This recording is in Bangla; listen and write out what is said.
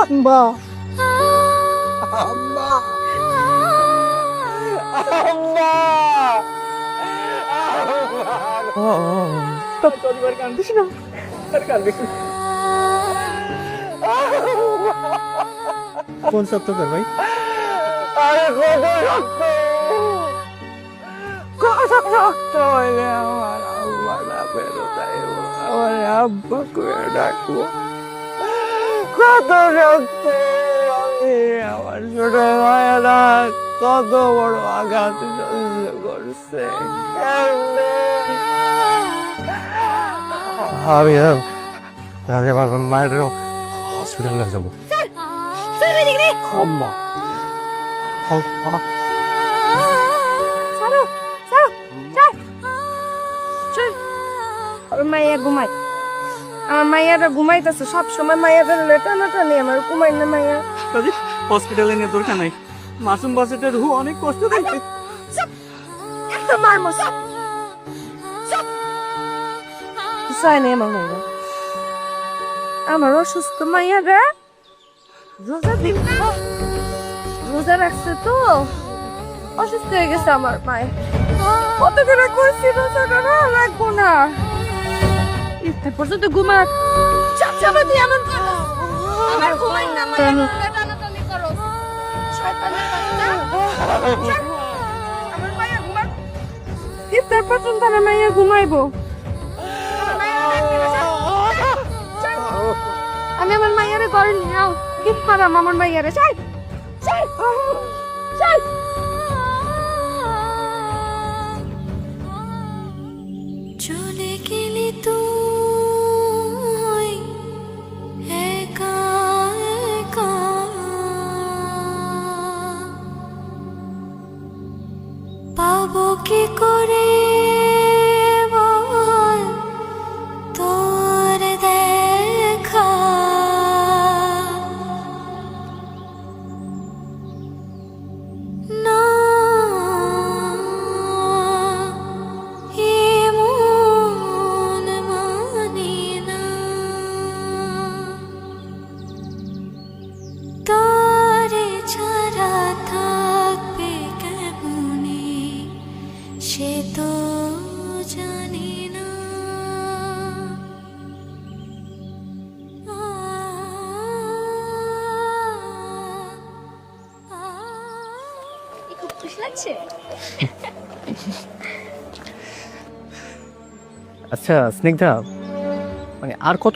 আম্মা আম্মা আম্মা তোর কান্দিস না, আর কান্দিস না। কোন সপ্তাহ ভাই? আরে কত রক্ত হইলে আমার আব্বা না বেরোতাইব, আমার আব্বাকে ডাকবো। কত রক্ত, আমি আমার ছোট মায়েরা কত বড় আঘাত সহ্য করছে। আমি আমার মায়ের হসপিটালে যাবো। আম্মা মাইয়া ঘুমাই, আমার মাইয়াটা ঘুমাইতেছে সব সময়। মাইয়াটা টানাটানি আমার ঘুমাই না। মাইয়া হসপিটালে নিয়ে দরকার নাই, মাসুম বাচ্চাটার রুহ অনেক কষ্ট পাইছে। একটা মারমো সব চাই নেই আমার মাইয়া। আমার অসুস্থ মাইয়াটা রোজা রাখছে তো অসুস্থ হয়ে গেছে আমার মায়ের। কত করে করছি রোজা করা রাখবো না, ইফতার পর্যন্ত ঘুমা চাপচাপা দিয়ে এমন করো। আমার ঘুমাই না, মায়ের টানাটানি করো। শয়তানের বাচ্চা। আমার মায়ের ঘুমা, ইফতার পর্যন্ত আমার মায়ের ঘুমাইবো। আমি আমার মায়েরে ঘরে নিয়ে আও, গিফট পারাম আমার মায়েরে। চাই চাই চাই চলে গেলি তুই একা একা, পাবো কি করে বল তোর দেখা। না এমন মানে না, তোরে ছাড়া থাকবে কেমনে সে তো জানি না। খুব খুশি লাগছে। আচ্ছা স্নিগ্ধা, মানে আর কত